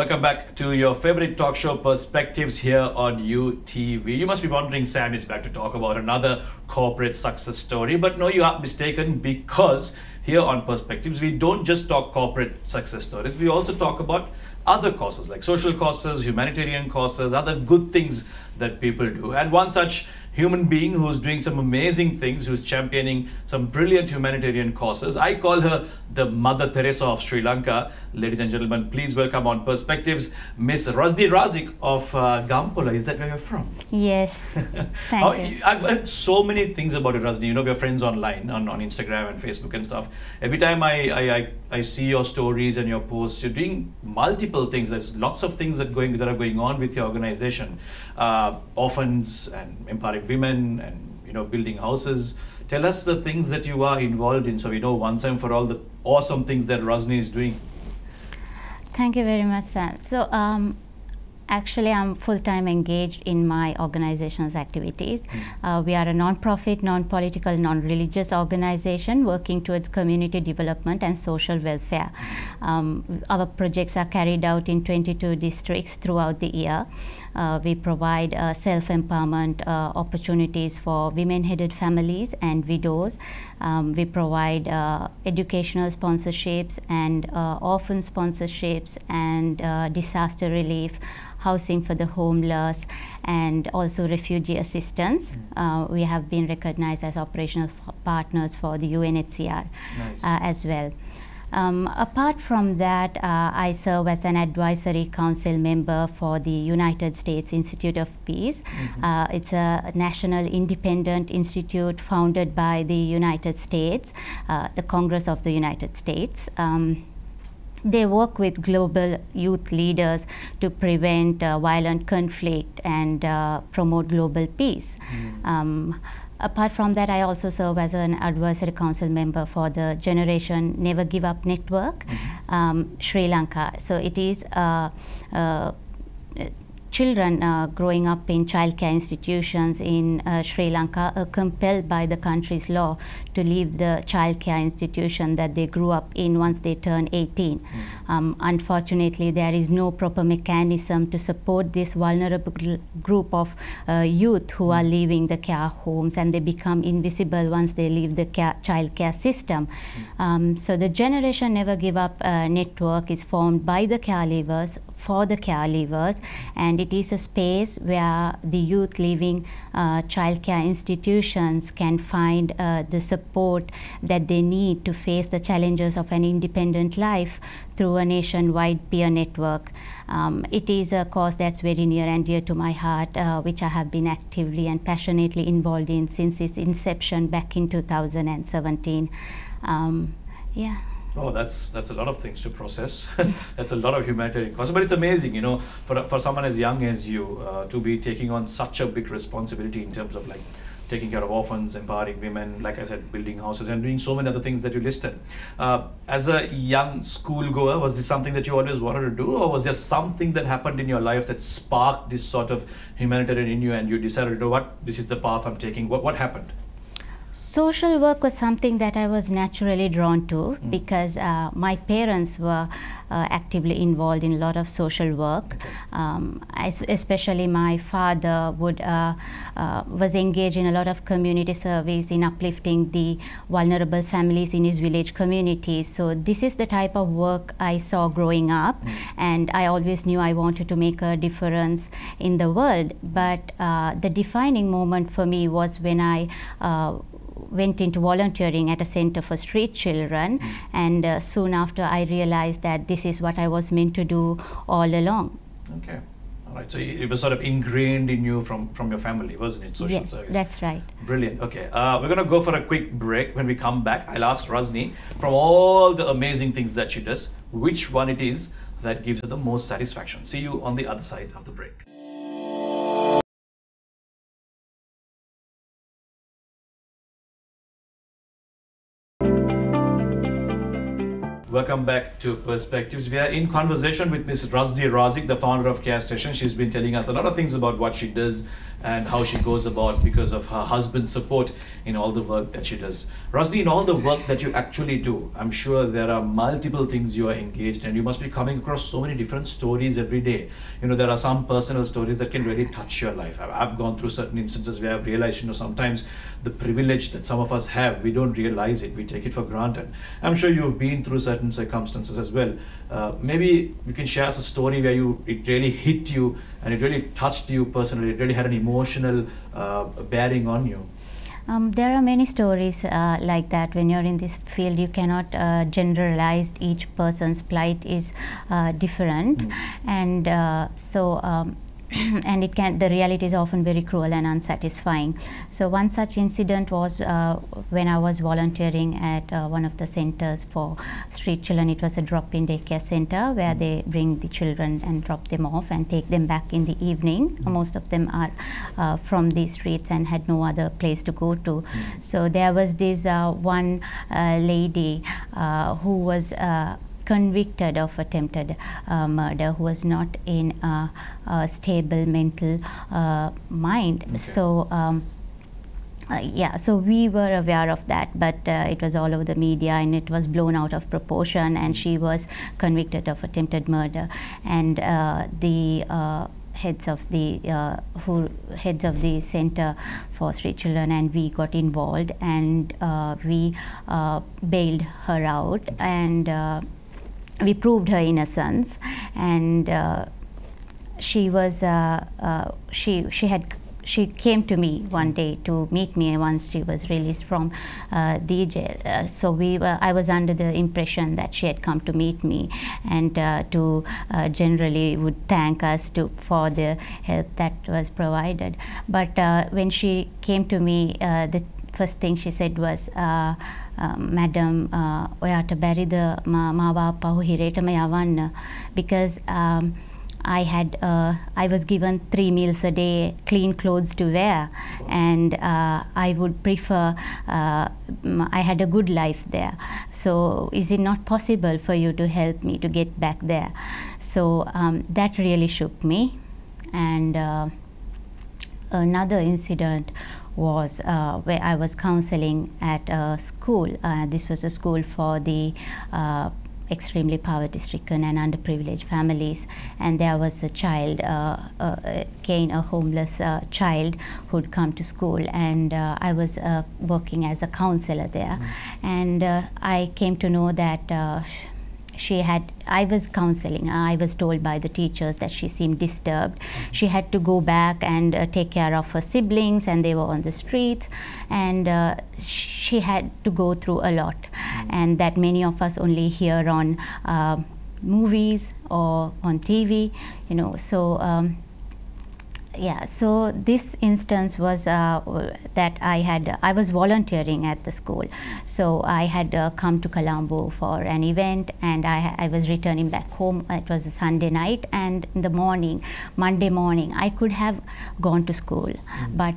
Welcome back to your favorite talk show, Perspectives, here on UTV. You must be wondering, Sam is back to talk about another corporate success story. But no, you are mistaken, because here on Perspectives, we don't just talk corporate success stories. We also talk about other causes like social causes, humanitarian causes, other good things that people do. And one such human being who's doing some amazing things, who's championing some brilliant humanitarian causes. I call her the Mother Teresa of Sri Lanka. Ladies and gentlemen, please welcome on Perspectives, Miss Razni Razik of Gampola. Is that where you're from? Yes, thank you. I've heard so many things about it, Razni. You know, we're friends online, on Instagram and Facebook and stuff. Every time I see your stories and your posts, you're doing multiple things. There's lots of things that are going on with your organization. Orphans and empowering women and building houses. Tell us the things that you are involved in, so we know once and for all the awesome things that Razni is doing. Thank you very much, Sam. So actually, I'm full-time engaged in my organization's activities. We are a non-profit, non-political, non-religious organization working towards community development and social welfare. Our projects are carried out in 22 districts throughout the year. We provide self-empowerment opportunities for women-headed families and widows. We provide educational sponsorships and orphan sponsorships and disaster relief, housing for the homeless, and also refugee assistance. We have been recognized as operational partners for the UNHCR. Nice. As well. Apart from that, I serve as an advisory council member for the United States Institute of Peace. It's a national independent institute founded by the United States, the Congress of the United States. They work with global youth leaders to prevent violent conflict and promote global peace. Apart from that, I also serve as an advisory council member for the Generation Never Give Up Network, Sri Lanka. So it is children growing up in childcare institutions in Sri Lanka are compelled by the country's law to leave the childcare institution that they grew up in once they turn 18. Unfortunately, there is no proper mechanism to support this vulnerable group of youth who are leaving the care homes, and they become invisible once they leave the childcare system. So the Generation Never Give Up network is formed by the caregivers for the caregivers, and it is a space where the youth leaving childcare institutions can find the support that they need to face the challenges of an independent life through a nationwide peer network. It is a cause that's very near and dear to my heart, which I have been actively and passionately involved in since its inception back in 2017. Yeah. Oh, that's a lot of things to process. That's a lot of humanitarian causes. But it's amazing, for someone as young as you to be taking on such a big responsibility in terms of like taking care of orphans, empowering women, like I said, building houses, and doing so many other things that you listed. As a young schoolgoer, was this something that you always wanted to do, or was there something that happened in your life that sparked this sort of humanitarian in you, and you decided, you know what, this is the path I'm taking? What happened? Social work was something that I was naturally drawn to because my parents were actively involved in a lot of social work. Especially my father was engaged in a lot of community service in uplifting the vulnerable families in his village community. So this is the type of work I saw growing up, and I always knew I wanted to make a difference in the world. But the defining moment for me was when I went into volunteering at a center for street children, and soon after I realized that this is what I was meant to do all along. Okay. All right. So it was sort of ingrained in you from your family, wasn't it? Social service. That's right. Brilliant. Okay. We're going to go for a quick break. When we come back, I'll ask Razni, from all the amazing things that she does, which one it is that gives her the most satisfaction. See you on the other side of the break. Welcome back to Perspectives. We are in conversation with Ms. Razdi Razik, the founder of Care Station. She's been telling us a lot of things about what she does and how she goes about because of her husband's support in all the work that she does. Razdi, in all the work that you actually do, I'm sure there are multiple things you are engaged in. You must be coming across so many different stories every day. You know, there are some personal stories that can really touch your life. I've gone through certain instances where I've realized, you know, sometimes the privilege that some of us have, we don't realize it. We take it for granted. I'm sure you've been through certain circumstances as well. Maybe you can share us a story where it really hit you and it really touched you personally. It really had an emotional bearing on you. There are many stories like that. When you're in this field, you cannot generalize. Each person's plight is different, and and the reality is often very cruel and unsatisfying. So one such incident was when I was volunteering at one of the centers for street children. It was a drop-in daycare center where they bring the children and drop them off and take them back in the evening. Most of them are from the streets and had no other place to go to. So there was this one lady who was convicted of attempted murder, who was not in a stable mental mind. Okay. So so we were aware of that, but it was all over the media and it was blown out of proportion, and she was convicted of attempted murder, and the heads of the center for street children and we got involved, and we bailed her out, and we proved her innocence, and she came to me one day to meet me once she was released from the jail. So I was under the impression that she had come to meet me and to generally would thank us for the help that was provided. But when she came to me, the first thing she said was, Madam, ඔයාට බැරිද මාව ආපහු හිරේටම යවන්න, because I was given 3 meals a day, clean clothes to wear, and I would prefer, I had a good life there. So is it not possible for you to help me to get back there? So that really shook me. And another incident was where I was counseling at a school. This was a school for the extremely poverty-stricken and underprivileged families, and there was a child, again a homeless child, who'd come to school, and I was working as a counselor there, and I came to know that I was counseling. I was told by the teachers that she seemed disturbed. She had to go back and take care of her siblings, and they were on the streets, and she had to go through a lot, and that many of us only hear on movies or on TV, you know. So yeah, so this instance was that I was volunteering at the school. So I had come to Colombo for an event, and I was returning back home. It was a Sunday night, and in the morning, Monday morning, I could have gone to school, but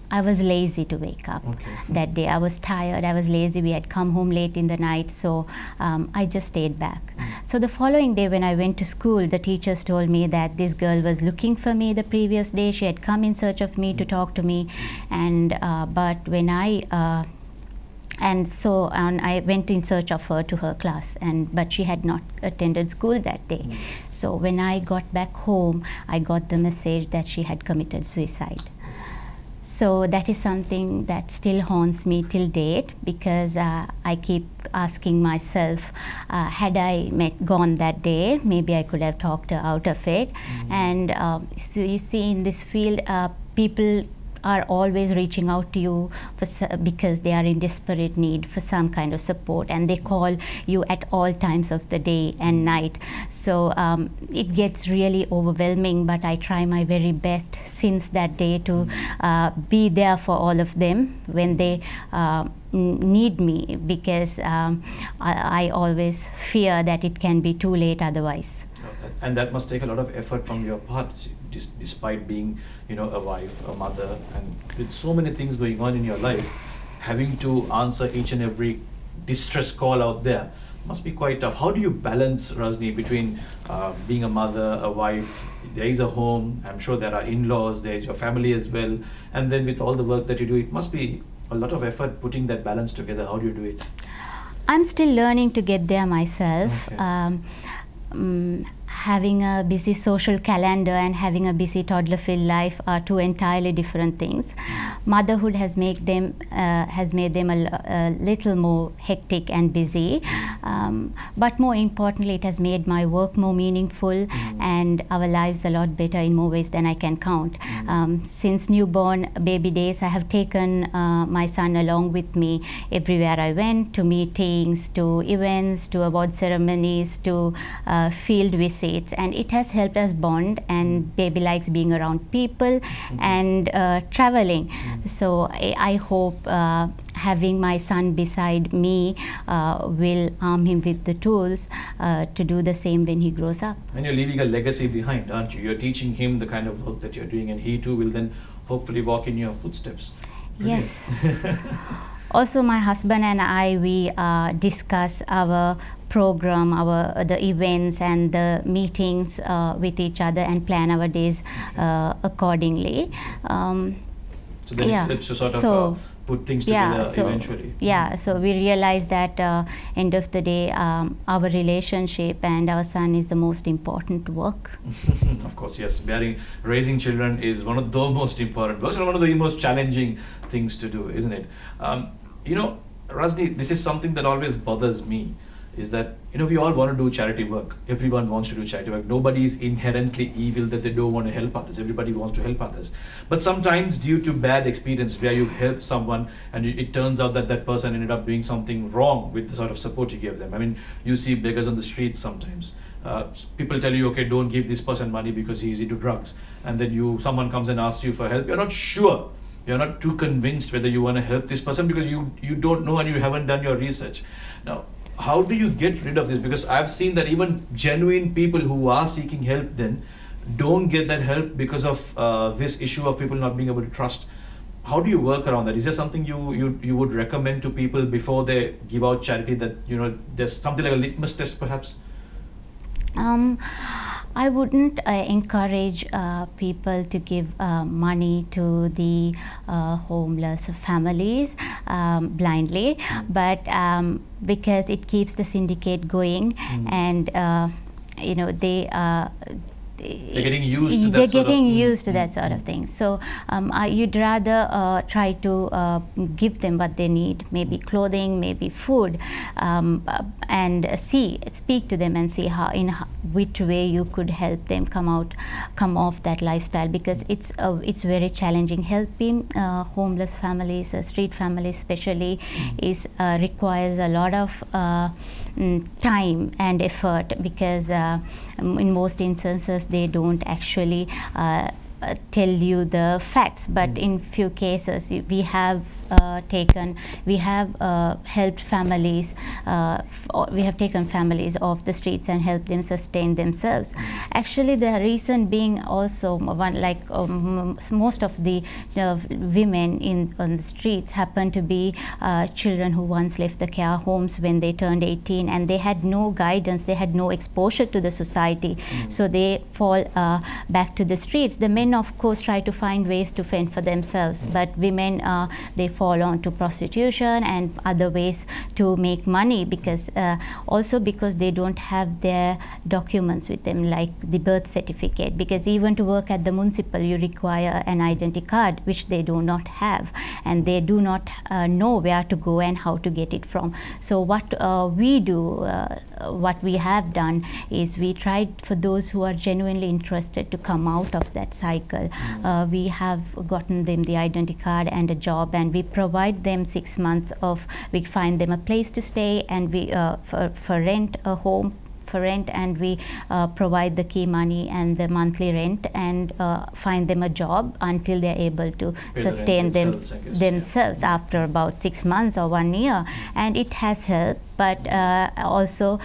I was lazy to wake up that day. I was tired, I was lazy, we had come home late in the night, so I just stayed back. So the following day when I went to school, the teachers told me that this girl was looking for me the previous day. She had come in search of me to talk to me, and but when I went in search of her to her class, but she had not attended school that day. So when I got back home, I got the message that she had committed suicide. So that is something that still haunts me till date, because I keep asking myself, had I gone that day, maybe I could have talked her out of it. And so you see, in this field, people are always reaching out to you because they are in desperate need for some kind of support, and they call you at all times of the day and night. So it gets really overwhelming, but I try my very best since that day to be there for all of them when they need me, because I always fear that it can be too late otherwise. And that must take a lot of effort from your part, despite being, you know, a wife, a mother, and with so many things going on in your life, having to answer each and every distress call out there. Must be quite tough. How do you balance, Rajni, between being a mother, a wife, there is a home, I'm sure there are in-laws, there's your family as well, and then with all the work that you do, it must be a lot of effort putting that balance together. How do you do it? I'm still learning to get there myself. Okay. Having a busy social calendar and having a busy toddler-filled life are two entirely different things. Motherhood has made them a little more hectic and busy, but more importantly, it has made my work more meaningful and our lives a lot better in more ways than I can count. Since newborn baby days, I have taken my son along with me everywhere I went, to meetings, to events, to award ceremonies, to field visits, and it has helped us bond, and baby likes being around people and traveling. So I hope having my son beside me will arm him with the tools to do the same when he grows up. And you're leaving a legacy behind, aren't you? You're teaching him the kind of work that you're doing, and he too will then hopefully walk in your footsteps. Brilliant. Yes. Also, my husband and I, we discuss our program, the events and the meetings with each other and plan our days accordingly. So then yeah. it's to sort of put things together eventually. Yeah, so we realize that end of the day, our relationship and our son is the most important work. Of course, yes. Raising children is one of the most important works and one of the most challenging things to do, isn't it? You know, Rajni, this is something that always bothers me, is that, you know, we all want to do charity work. Everyone wants to do charity work. Nobody is inherently evil that they don't want to help others. Everybody wants to help others. But sometimes due to bad experience where you help someone and it turns out that that person ended up doing something wrong with the sort of support you gave them. I mean, you see beggars on the streets sometimes. People tell you, okay, don't give this person money because he's into drugs. And then someone comes and asks you for help. You're not sure. You're not too convinced whether you want to help this person because you don't know and you haven't done your research. Now, how do you get rid of this? Because I've seen that even genuine people who are seeking help then don't get that help because of this issue of people not being able to trust. How do you work around that? Is there something you would recommend to people before they give out charity, that, you know, there's something like a litmus test perhaps? I wouldn't encourage people to give money to the homeless families blindly, but because it keeps the syndicate going, and you know, they're getting used to that sort of thing. So you'd rather try to give them what they need, maybe clothing, maybe food, and speak to them and see which way you could help them come off that lifestyle, because it's very challenging. Helping homeless families, street families especially, requires a lot of time and effort, because in most instances they don't actually tell you the facts, but in few cases we have helped families, we have taken families off the streets and helped them sustain themselves. Actually, the reason being also most of the women on the streets happen to be children who once left the care homes when they turned 18, and they had no guidance, they had no exposure to the society, so they fall back to the streets. The men, of course, try to find ways to fend for themselves, but women, they fall on to prostitution and other ways to make money, because they don't have their documents with them, like the birth certificate, because even to work at the municipal you require an identity card, which they do not have, and they do not know where to go and how to get it from. So what we do, what we have done, is we tried for those who are genuinely interested to come out of that cycle. We have gotten them the identity card and a job, and we provide them 6 months we find them a place to stay, and we for rent a home for rent, and we provide the key money and the monthly rent, and find them a job until they're able to Pay the rent sustain themselves, I guess, themselves after about 6 months or 1 year. And it has helped, but also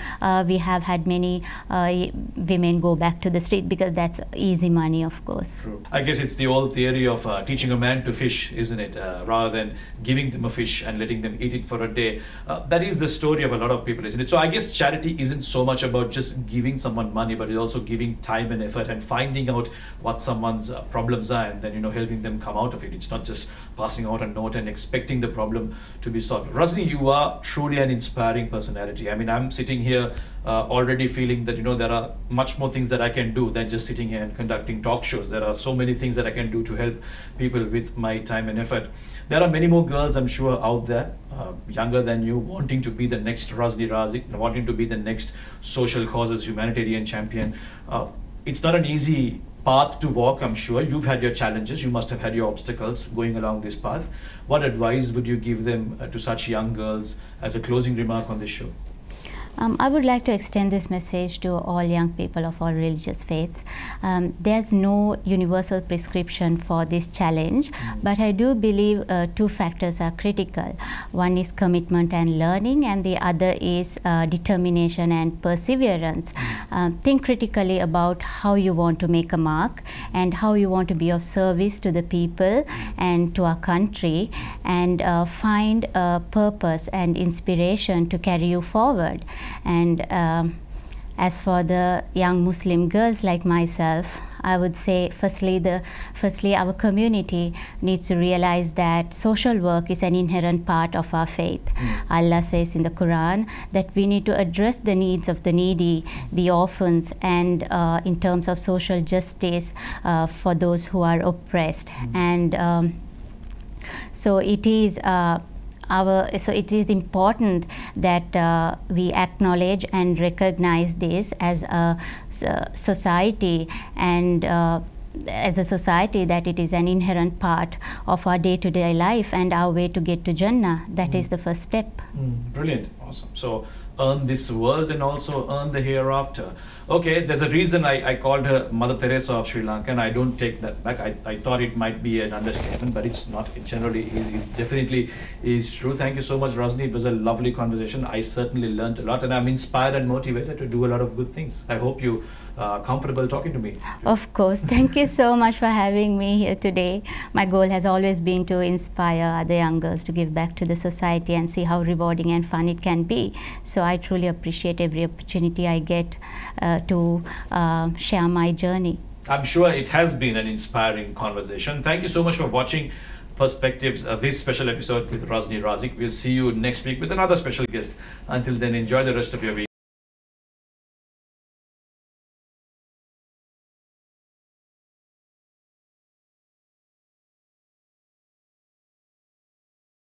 we have had many women go back to the street because that's easy money, of course. True. I guess it's the old theory of teaching a man to fish, isn't it? Rather than giving them a fish and letting them eat it for a day. That is the story of a lot of people, isn't it? So I guess charity isn't so much about just giving someone money, but it's also giving time and effort and finding out what someone's problems are, and then, you know, helping them come out of it. It's not just passing out a note and expecting the problem to be solved. Rajni, you are truly an inspiring personality. I mean, I'm sitting here already feeling that, you know, there are much more things that I can do than just sitting here and conducting talk shows. There are so many things that I can do to help people with my time and effort. There are many more girls, I'm sure, out there, younger than you, wanting to be the next Rajni Razik, wanting to be the next social causes humanitarian champion. It's not an easy path to walk, I'm sure. You've had your challenges, you must have had your obstacles going along this path. What advice would you give them to such young girls as a closing remark on this show? I would like to extend this message to all young people of all religious faiths. There's no universal prescription for this challenge, but I do believe two factors are critical. One is commitment and learning, and the other is determination and perseverance. Think critically about how you want to make a mark and how you want to be of service to the people and to our country, and find a purpose and inspiration to carry you forward. And as for the young Muslim girls like myself, I would say firstly our community needs to realize that social work is an inherent part of our faith. Allah says in the Quran that we need to address the needs of the needy, the orphans, and in terms of social justice for those who are oppressed. And so it is it is important that we acknowledge and recognize this as a society, and as a society, that it is an inherent part of our day-to-day life and our way to get to Jannah. That is the first step. Brilliant. Awesome. So earn this world and also earn the hereafter. Okay, there's a reason I called her Mother Teresa of Sri Lanka, and I don't take that back. I thought it might be an understatement, but it's not. It generally it definitely is true. Thank you so much, Rajni. It was a lovely conversation. I certainly learned a lot, and I'm inspired and motivated to do a lot of good things. I hope you are comfortable talking to me. Of course. Thank you so much for having me here today. My goal has always been to inspire other young girls to give back to the society and see how rewarding and fun it can be. So I truly appreciate every opportunity I get to share my journey. I'm sure it has been an inspiring conversation. Thank you so much for watching Perspectives, this special episode with Rajni Razik. We'll see you next week with another special guest. Until then, enjoy the rest of your week.